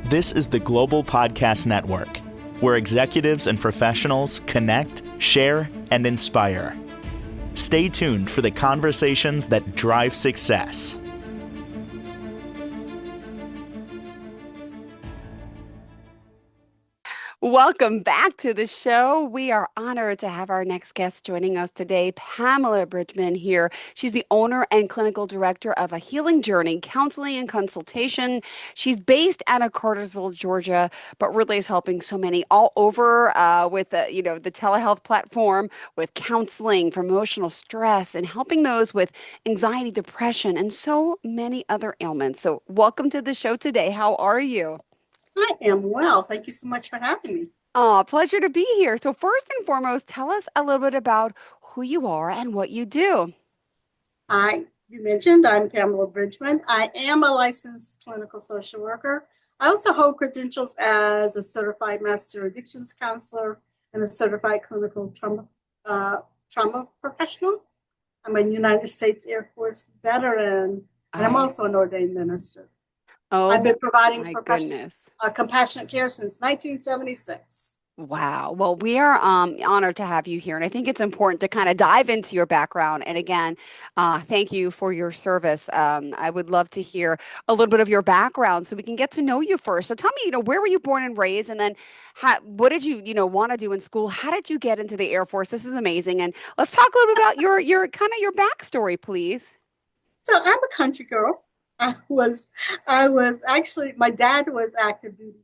This is the Global Podcast Network, where executives and professionals connect, share, and inspire. Stay tuned for the conversations that drive success. Welcome back to the show. We are honored to have our next guest joining us today, Pamela Bridgeman here. She's the owner and clinical director of A Healing Journey Counseling and Consultation. She's based out of Cartersville, Georgia, but really is helping so many all over with the telehealth platform, with counseling for emotional stress and helping those with anxiety, depression, and so many other ailments. So welcome to the show today. How are you? I am well. Thank you so much for having me. Oh, pleasure to be here. So first and foremost, tell us a little bit about who you are and what you do. You mentioned I'm Pamela Bridgeman. I am a licensed clinical social worker. I also hold credentials as a certified master addictions counselor and a certified clinical trauma professional. I'm a United States Air Force veteran, and I'm I, also an ordained minister. I've oh been providing my goodness. compassionate care since 1976. Wow. Well, we are honored to have you here. And I think it's important to kind of dive into your background. And again, thank you for your service. I would love to hear a little bit of your background so we can get to know you first. So tell me, where were you born and raised? And then what did you, want to do in school? How did you get into the Air Force? This is amazing. And let's talk a little bit about your kind of your backstory, please. So I'm a country girl. I was actually, my dad was active duty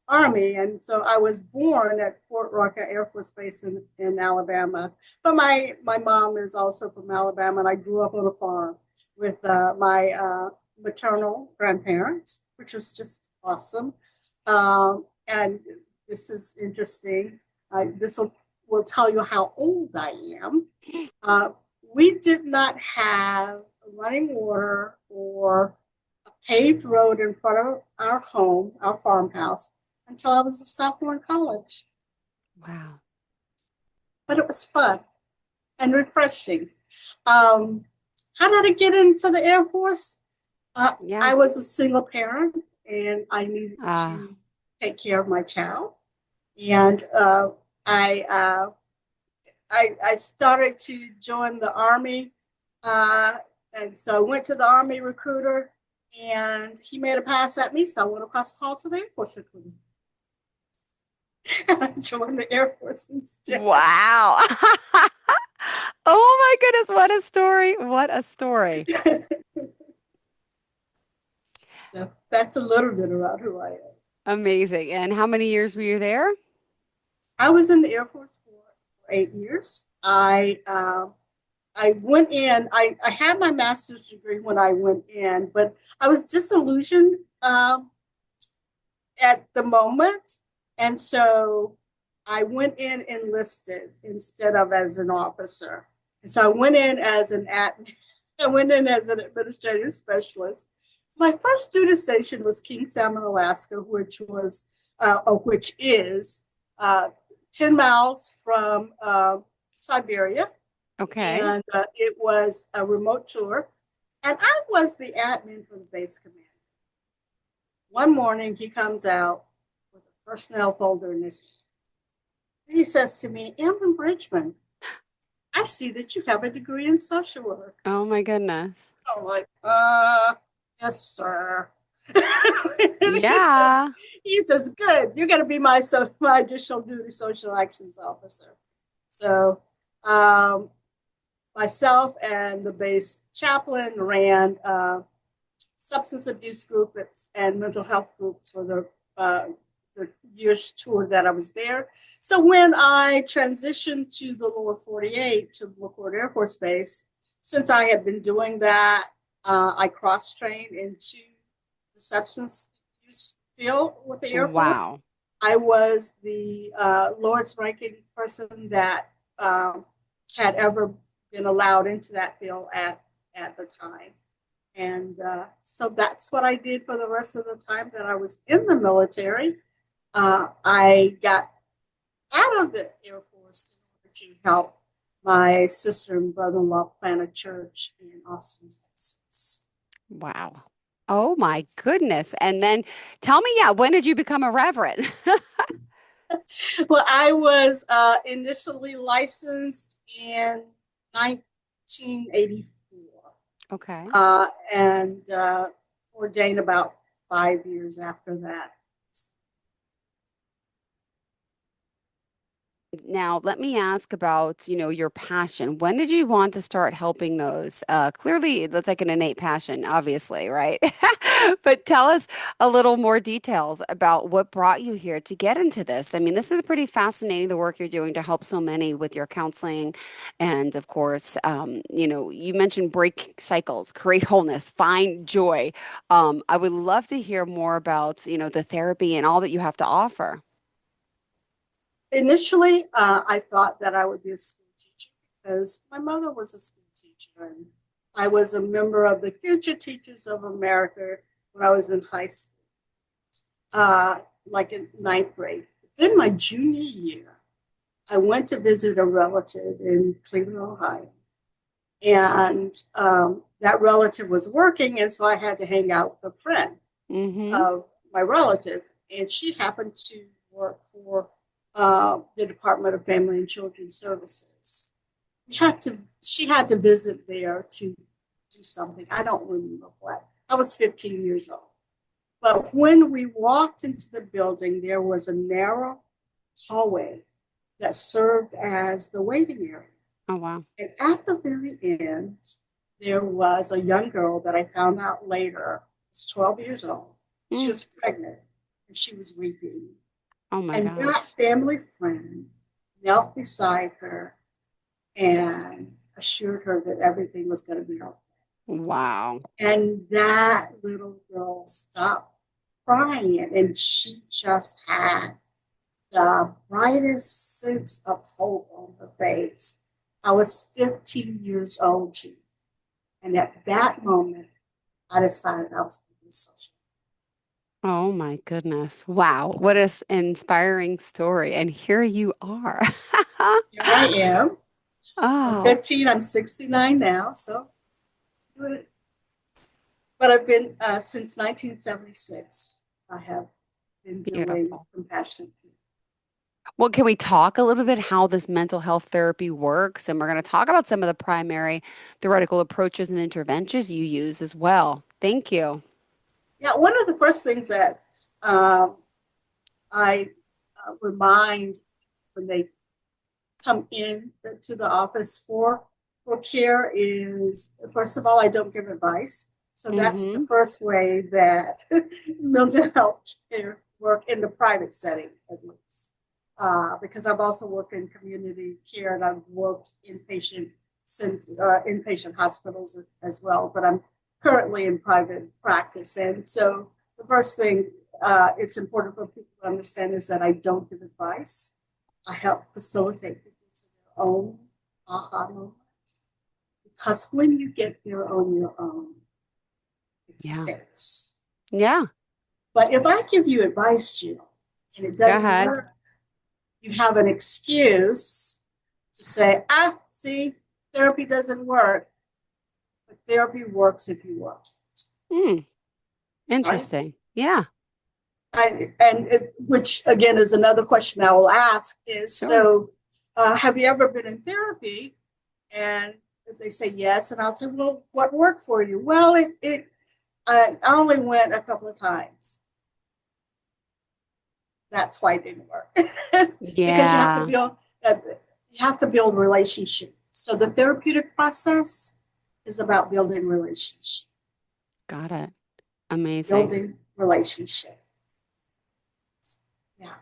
Army, and so I was born at Fort Rucker Air Force Base in Alabama. But my mom is also from Alabama, and I grew up on a farm with my maternal grandparents, which was just awesome. And this is interesting. This will tell you how old I am. We did not have running water or a paved road in front of our home, our farmhouse, until I was a sophomore in college. Wow. But it was fun and refreshing. How did I get into the Air Force? Yeah. I was a single parent and I needed Uh, to take care of my child. And I, uh, I started to join the Army. And so I went to the Army recruiter and he made a pass at me. So I went across the hall to the Air Force recruiter. And I joined the Air Force instead. wow. Oh my goodness, what a story. What a story. So that's a little bit about who I am. Amazing. And how many years were you there? I was in the Air Force for 8 years. I went in, I had my master's degree when I went in, but I was disillusioned at the moment. And so I went in enlisted instead of as an officer. And so I went in as I went in as an administrative specialist. My first duty station was King Salmon, Alaska, which is 10 miles from Siberia. Okay. And it was a remote tour. And I was the admin for the base command. One morning, he comes out with a personnel folder in his hand. And he says to me, Amber Bridgman, I see that you have a degree in social work. Oh my goodness. I'm like, yes, sir. Yeah. He says, good, you're going to be my additional duty social actions officer. So myself and the base chaplain ran substance abuse groups and mental health groups for the year's tour that I was there. So when I transitioned to the lower 48 to McCord Air Force Base, since I had been doing that, I cross-trained into the substance use field with the Air Force. Wow. I was the lowest ranking person that had ever been allowed into that field at the time. And so that's what I did for the rest of the time that I was in the military. I got out of the Air Force in order to help my sister and brother-in-law plant a church in Austin, Texas. Wow. Oh my goodness. And then tell me, yeah, when did you become a reverend? Well, I was initially licensed in 1984 Okay. and ordained about 5 years after that. Now, let me ask about, your passion. When did you want to start helping those? Clearly, that's like an innate passion, obviously, right? But tell us a little more details about what brought you here to get into this. I mean, this is pretty fascinating, the work you're doing to help so many with your counseling. And of course, you mentioned break cycles, create wholeness, find joy. I would love to hear more about, the therapy and all that you have to offer. Initially, I thought that I would be a school teacher because my mother was a school teacher and I was a member of the Future Teachers of America when I was in high school, like in ninth grade. Then my junior year, I went to visit a relative in Cleveland, Ohio. And that relative was working, and so I had to hang out with a friend Mm-hmm. of my relative, and she happened to work for the Department of Family and Children Services. She had to visit there to do something. I don't remember what. I was 15 years old. But when we walked into the building, there was a narrow hallway that served as the waiting area. Oh, wow. And at the very end, there was a young girl that I found out later was 12 years old. She Mm. was pregnant and she was weeping. Oh my And that gosh. family friend knelt beside her and assured her that everything was going to be okay. Wow. And that little girl stopped crying and she just had the brightest sense of hope on her face. I was 15 years old, Gene. And at that moment, I decided I was going to be a social. Oh my goodness. Wow. What an inspiring story. And here you are. Here I am. I'm Oh, 15, I'm 69 now. So, but I've been since 1976. I have been doing beautiful. compassion. Well, can we talk a little bit how this mental health therapy works? And we're going to talk about some of the primary theoretical approaches and interventions you use as well. Thank you. Yeah, one of the first things that um, I remind when they come in to the office for care is, first of all, I don't give advice. So that's the Mm-hmm. first way that mental health care work in the private setting, at least. Because I've also worked in community care and I've worked inpatient hospitals as well, but I'm currently in private practice. And so the first thing it's important for people to understand is that I don't give advice. I help facilitate people to their own aha moment. Because when you get there on your own, it Yeah. sticks. Yeah. But if I give you advice, Jill, and it Go doesn't ahead. work, you have an excuse to say, see, therapy doesn't work, but therapy works if you work. Mm, Right? interesting. Yeah, Which again is another question I will ask is sure. so, have you ever been in therapy? And if they say yes, and I'll say, well, what worked for you? Well, I only went a couple of times. That's why it didn't work. Because Yeah. you have to build relationship. So the therapeutic process is about building relationship, Got it. Amazing. building relationship. Yeah.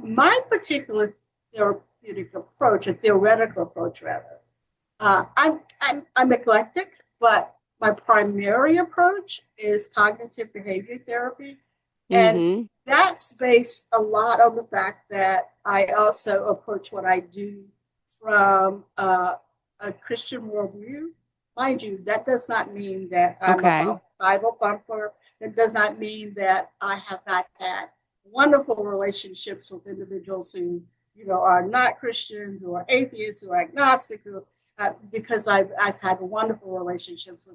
My particular therapeutic approach, a theoretical approach rather, I'm eclectic, but my primary approach is cognitive behavior therapy. And Mm-hmm. that's based a lot on the fact that I also approach what I do from a Christian worldview. Mind you, that does not mean that I'm Okay. a Bible thumper. That does not mean that I have not had wonderful relationships with individuals who, are not Christian, who are atheists, who are agnostic, because I've had wonderful relationships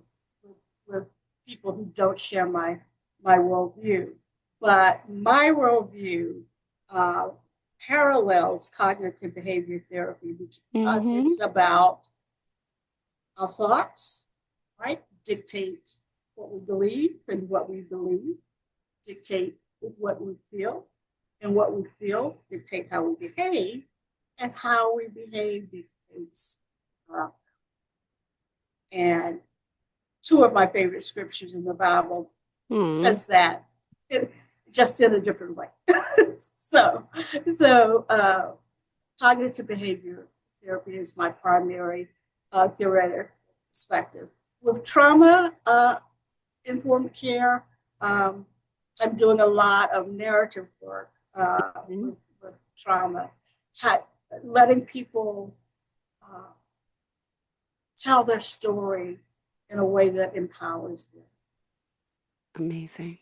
with people who don't share my worldview. But my worldview uh, parallels cognitive behavior therapy because Mm-hmm. it's about our thoughts, right? Dictate what we believe, and what we believe dictate what we feel, and what we feel dictate how we behave, and how we behave dictates our outcome. And two of my favorite scriptures in the Bible Mm. says that, it, just in a different way. so, so cognitive behavior therapy is my primary theoretic perspective. With trauma informed care, um, I'm doing a lot of narrative work with trauma, letting people uh, tell their story in a way that empowers them. Amazing.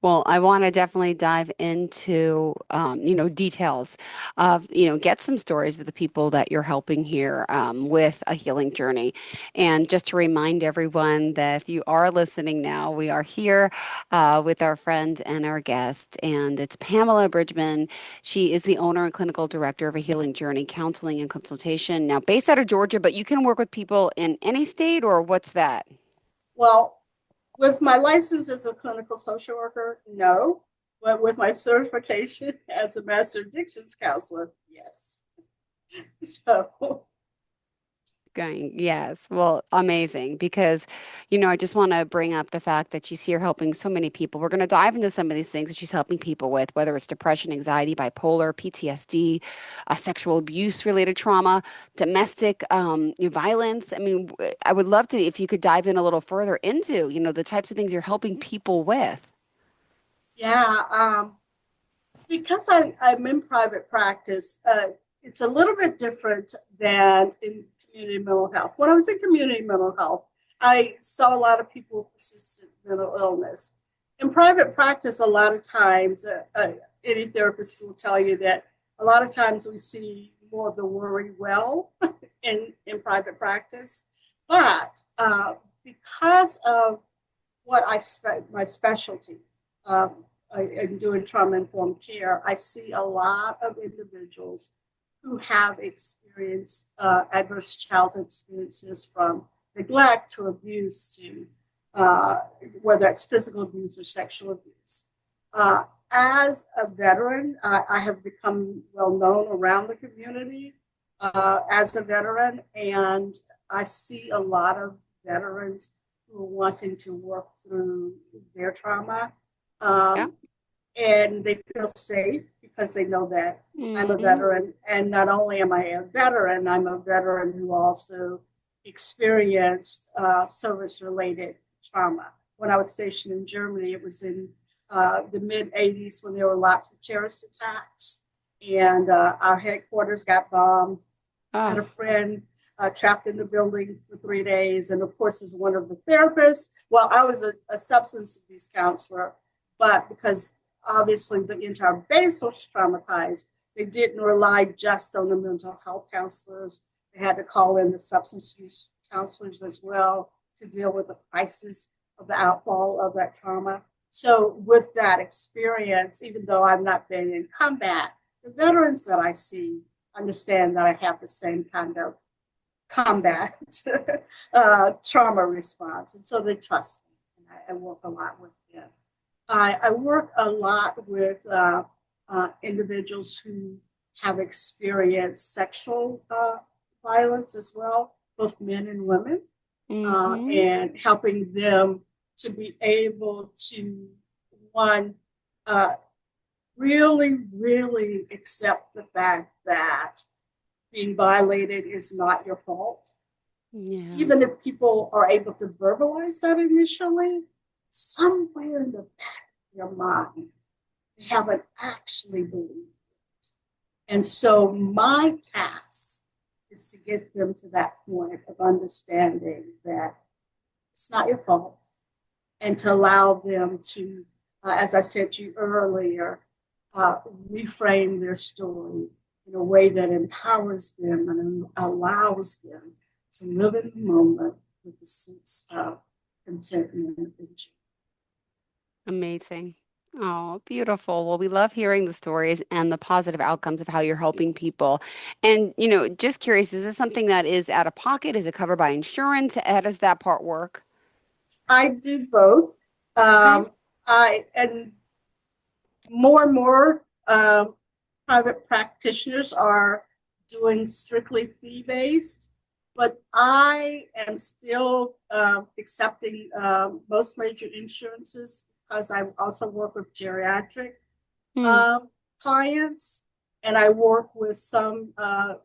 Well, I want to definitely dive into, details of, get some stories of the people that you're helping here with a healing journey. And just to remind everyone that if you are listening now, we are here with our friend and our guest, and it's Pamela Bridgeman. She is the owner and clinical director of a healing journey counseling and consultation. Now, based out of Georgia, but you can work with people in any state, or what's that? Well, with my license as a clinical social worker, no. But with my certification as a master addictions counselor, yes. So, Going, yes. Well, amazing. Because, I just want to bring up the fact that she's here helping so many people. We're going to dive into some of these things that she's helping people with, whether it's depression, anxiety, bipolar, PTSD, sexual abuse related trauma, domestic violence. I mean, I would love to, if you could dive in a little further into, the types of things you're helping people with. yeah, because I'm in private practice, it's a little bit different than in community mental health. When I was in community mental health, I saw a lot of people with persistent mental illness. In private practice, a lot of times, any therapist will tell you that a lot of times we see more of the worry well in private practice. But because of what my specialty, in doing trauma informed care, I see a lot of individuals who have experienced adverse childhood experiences, from neglect to abuse to whether that's physical abuse or sexual abuse. As a veteran, I have become well known around the community as a veteran, and I see a lot of veterans who are wanting to work through their trauma. Yeah. Um, and they feel safe because they know that I'm a Mm-hmm. veteran. And not only am I a veteran, I'm a veteran who also experienced service related trauma. When I was stationed in Germany, it was in the mid 80s when there were lots of terrorist attacks, and our headquarters got bombed. I had Oh, a friend trapped in the building for 3 days. And of course, as one of the therapists, well, I was a substance abuse counselor, but because obviously the entire base was traumatized, they didn't rely just on the mental health counselors. They had to call in the substance abuse counselors as well to deal with the crisis of the outfall of that trauma. So, with that experience, even though I've not been in combat, the veterans that I see understand that I have the same kind of combat trauma response. And so they trust me. And I work a lot with them. I work a lot with individuals who have experienced sexual violence as well, both men and women, mm-hmm. and helping them to be able to, one, uh, really, really accept the fact that being violated is not your fault. Yeah. Even if people are able to verbalize that initially, somewhere in the back of your mind, they haven't actually believed. And so my task is to get them to that point of understanding that it's not your fault, and to allow them to, as I said to you earlier, uh, reframe their story in a way that empowers them and allows them to live in the moment with a sense of contentment and joy. Amazing. Oh, beautiful. Well, we love hearing the stories and the positive outcomes of how you're helping people. And, just curious, is this something that is out of pocket? Is it covered by insurance? How does that part work? I do both. Okay. I and more and more private practitioners are doing strictly fee-based, but I am still accepting most major insurances because I also work with geriatric Hmm. um, clients, and I work with some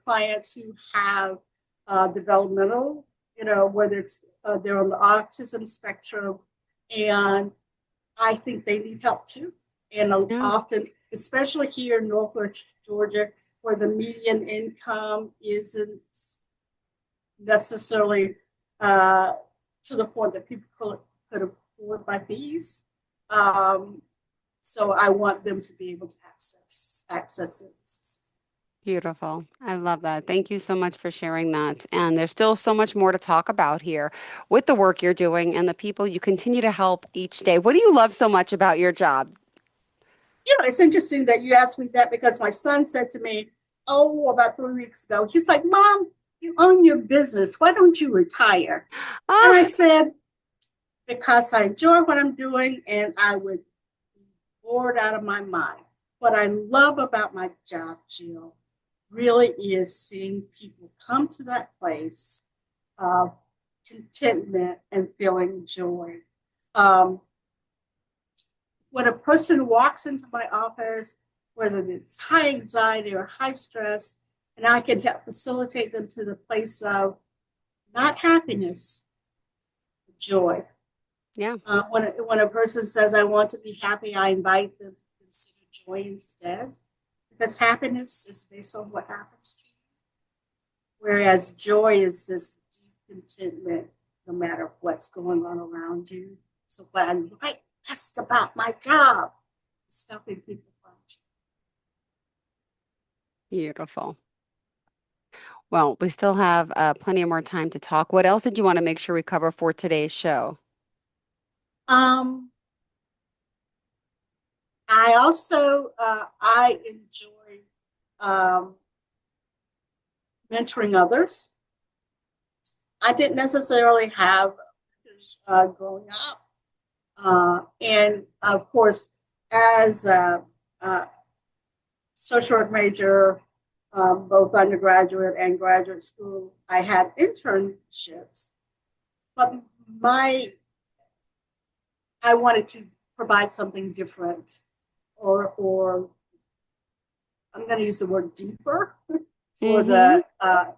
clients who have developmental, whether it's they're on the autism spectrum, and I think they need help too. And Yeah. often, especially here in Northwest Georgia, where the median income isn't necessarily uh, to the point that people could afford by fees. Um, so I want them to be able to access services. Beautiful. I love that. Thank you so much for sharing that. And there's still so much more to talk about here with the work you're doing and the people you continue to help each day. What do you love so much about your job? It's interesting that you asked me that because my son said to me, oh, about 3 weeks ago, he's like, Mom, you own your business. Why don't you retire? And I Ah, said, because I enjoy what I'm doing and I would be bored out of my mind. What I love about my job, Jill, really is seeing people come to that place of contentment and feeling joy. Um, when a person walks into my office, whether it's high anxiety or high stress, and I can help facilitate them to the place of not happiness, joy. yeah, When a person says, I want to be happy, I invite them to consider joy instead, because happiness is based on what happens to you, whereas joy is this deep contentment no matter what's going on around you. So, what I like best about my job is helping people find joy. beautiful. Well, we still have plenty of more time to talk. What else did you want to make sure we cover for today's show? Um, I also I enjoy um, mentoring others. I didn't necessarily have growing up, and of course, as a social work major, both undergraduate and graduate school, I had internships. But my I wanted to provide something different, or I'm going to use the word deeper for Mm-hmm. the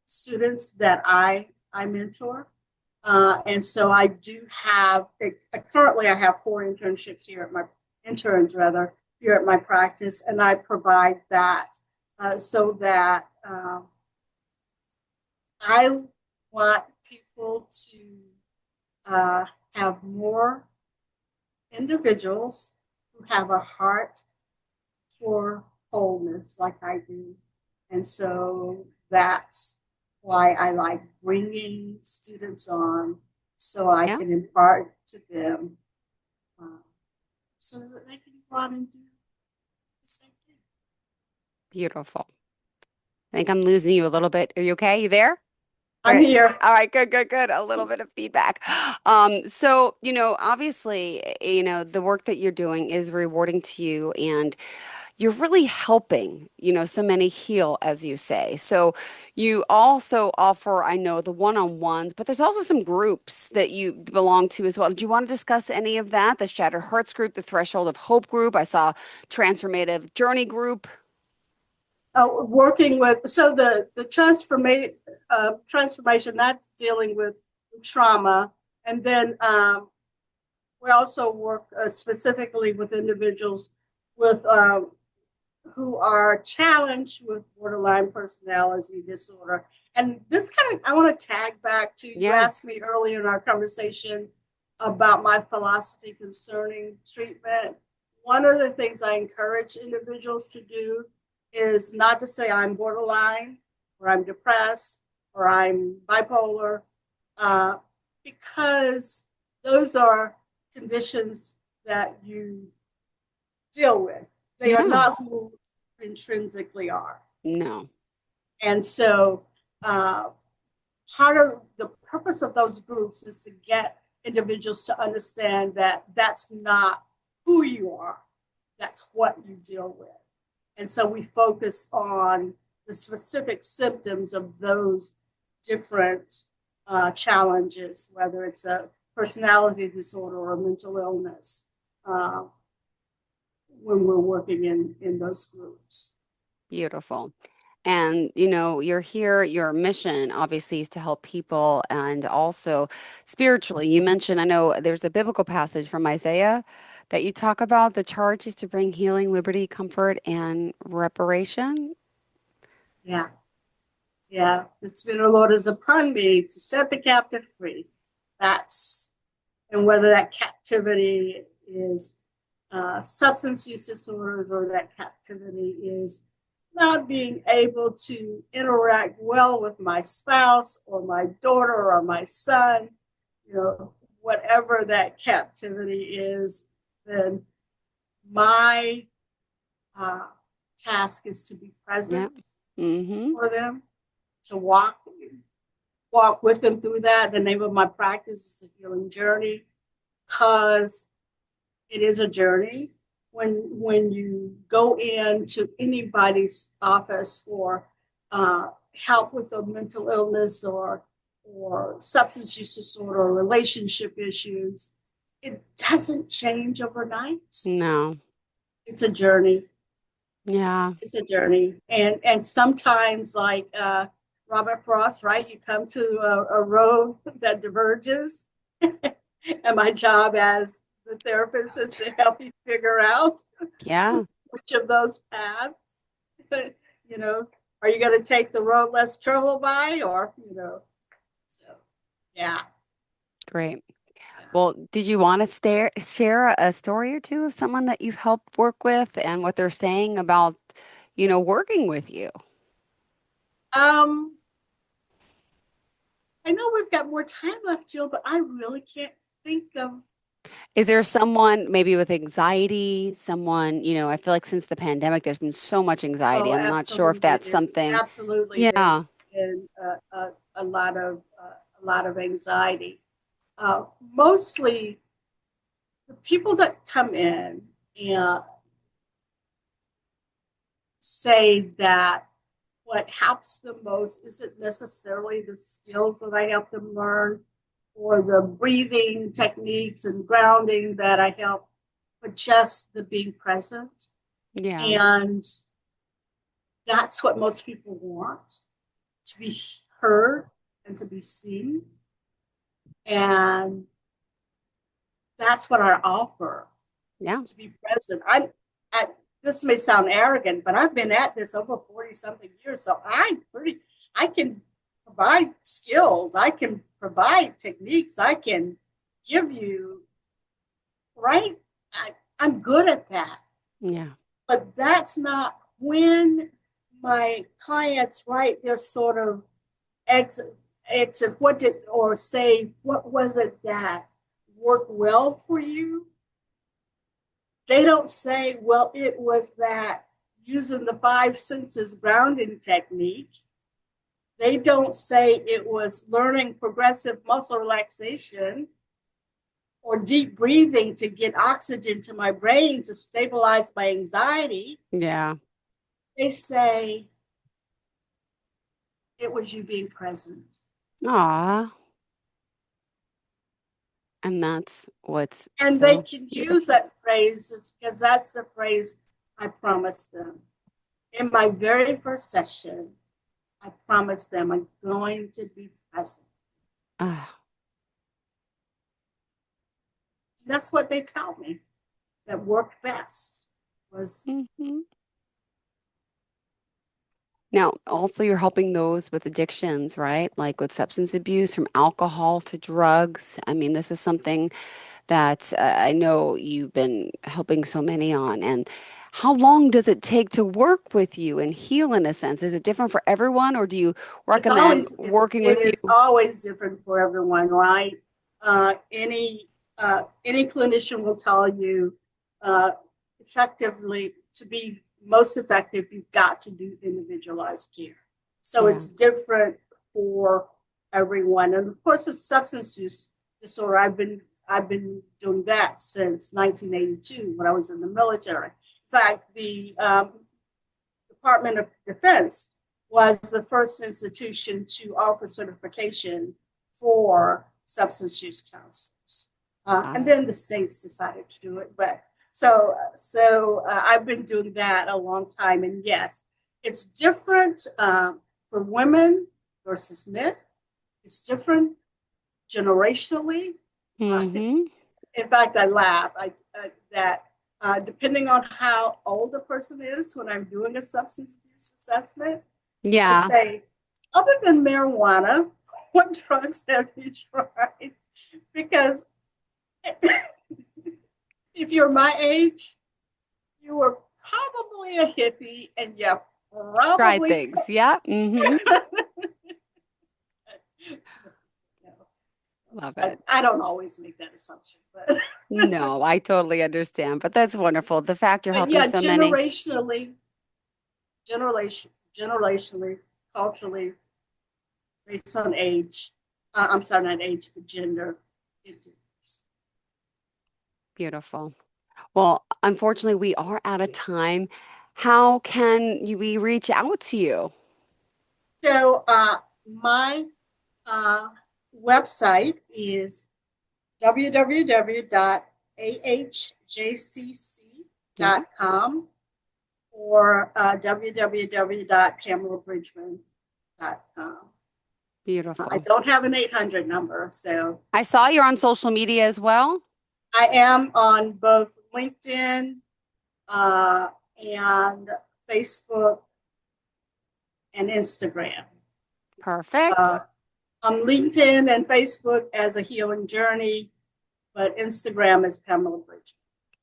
students that I mentor. And so I do have, currently I have 4 internships here at my, interns rather, here at my practice, and I provide that so that I want people to uh, have more individuals who have a heart for wholeness like I do. And so that's why I like bringing students on so I Yeah, can impart to them um, so that they can go out and do the same thing. beautiful. I think I'm losing you a little bit. Are you okay? You there? I'm Right. here. All right, good, good, good. A little bit of feedback. So, obviously, the work that you're doing is rewarding to you and you're really helping, so many heal, as you say. So you also offer, I know, the one-on-ones, but there's also some groups that you belong to as well. Do you want to discuss any of that? The Shattered Hearts group, the Threshold of Hope group. I saw Transformative Journey group. Working with so the transformation that's dealing with trauma, and then we also work specifically with individuals with who are challenged with borderline personality disorder. And this kind of, I want to tag back to you Yeah. asked me earlier in our conversation about my philosophy concerning treatment. One of the things I encourage individuals to do is not to say I'm borderline or I'm depressed or I'm bipolar, uh, because those are conditions that you deal with. They are Yeah. not who you intrinsically are. No. And so uh, part of the purpose of those groups is to get individuals to understand that that's not who you are, that's what you deal with. And so we focus on the specific symptoms of those different challenges, whether it's a personality disorder or a mental illness, uh, when we're working in those groups. Beautiful. And you're here, your mission obviously is to help people and also spiritually. You mentioned, I know there's a biblical passage from Isaiah that you talk about. The charge is to bring healing, liberty, comfort, and reparation. Yeah, yeah. The Spirit of the Lord is upon me to set the captive free. That's, and whether that captivity is substance use disorders or that captivity is not being able to interact well with my spouse or my daughter or my son, whatever that captivity is, then my uh, task is to be Yeah. present Mm-hmm. for them, to walk with them through that. The name of my practice is the Healing Journey, because it is a journey. When you go into anybody's office for help with a mental illness or substance use disorder or relationship issues, it doesn't change overnight. No. It's a journey. Yeah. It's a journey, and sometimes, like Robert Frost, right? You come to a road that diverges, and my job as the therapist is to help you figure out Yeah. which of those paths, you know, are you going to take the road less traveled by, or so yeah, Great. yeah. Well, did you want to share a story or two of someone that you've helped work with and what they're saying about, working with you? Um, I know we've got more time left, Jill, but I really can't think of. Is there someone maybe with anxiety? Someone, I feel like since the pandemic, there's been so much anxiety. Oh, I'm not sure if absolutely. that's something. There's Yeah. been a lot of anxiety. Mostly the people that come in and say that what helps them most isn't necessarily the skills that I help them learn or the breathing techniques and grounding that I help, but just the being present. Yeah. And that's what most people want, to be heard and to be seen. And that's what I offer, Yeah. to be present. I'm at, this may sound arrogant, but I've been at this over 40 something years. So I can provide skills. I can provide techniques. I can give you, right? I'm good at that. Yeah. But that's not when my clients, right, they're sort of exit what did, or say, what was it that worked well for you? They don't say, well, it was that using the five senses grounding technique. They don't say it was learning progressive muscle relaxation or deep breathing to get oxygen to my brain to stabilize my anxiety. Yeah. They say it was you being present. Aw. And that's what's And they so can use beautiful. that phrase because that's the phrase I promised them. In my very first session, I promised them I'm going to be present. Ah. And that's what they tell me that worked best was. Mhm. Now, also, you're helping those with addictions, right? Like with substance abuse, from alcohol to drugs. I mean, this is something that I know you've been helping so many on. And how long does it take to work with you and heal in a sense? Is it different for everyone, or do you recommend working It with is you? always different for everyone, right? Any any clinician will tell you effectively, to be most effective, you've got to do individualized care. So Yeah. it's different for everyone. And of course, with substance use disorder, I've been doing that since 1982 when I was in the military. In fact, the Department of Defense was the first institution to offer certification for substance use counselors. And then the states decided to do it. But so I've been doing that a long time. And yes, it's different for women versus men. It's different generationally. Mm-hmm. In fact, I laugh that depending on how old a person is when I'm doing a substance abuse assessment, I Yeah. say, other than marijuana, what drugs have you tried? Because if you're my age, you were probably a hippie and you Try probably things. Yeah. Mm-hmm. Love it. I don't always make that assumption, but No, I totally understand. But that's wonderful. The fact you're but helping yeah, so many. generationally, culturally, based on age. I'm sorry, not age, but gender. It differs. Beautiful. Well, unfortunately, we are out of time. How can we reach out to you? So my website is www.ahjcc.com or www.pamelabridgeman.com. I Beautiful. don't have an 800 number, so I saw you're on social media as well. I am on both LinkedIn and Facebook and Instagram. Perfect. On LinkedIn and Facebook as A Healing Journey, but Instagram is Pamela Bridgeman.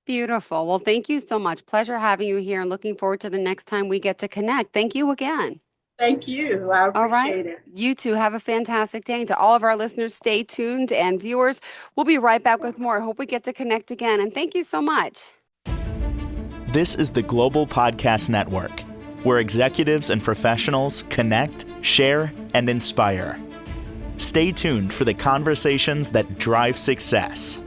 Beautiful. Well, thank you so much. Pleasure having you here and looking forward to the next time we get to connect. Thank you again. Thank you. I All right. appreciate it. You too. Have a fantastic day. And to all of our listeners, stay tuned. And viewers, we'll be right back with more. I hope we get to connect again. And thank you so much. This is the Global Podcast Network, where executives and professionals connect, share, and inspire. Stay tuned for the conversations that drive success.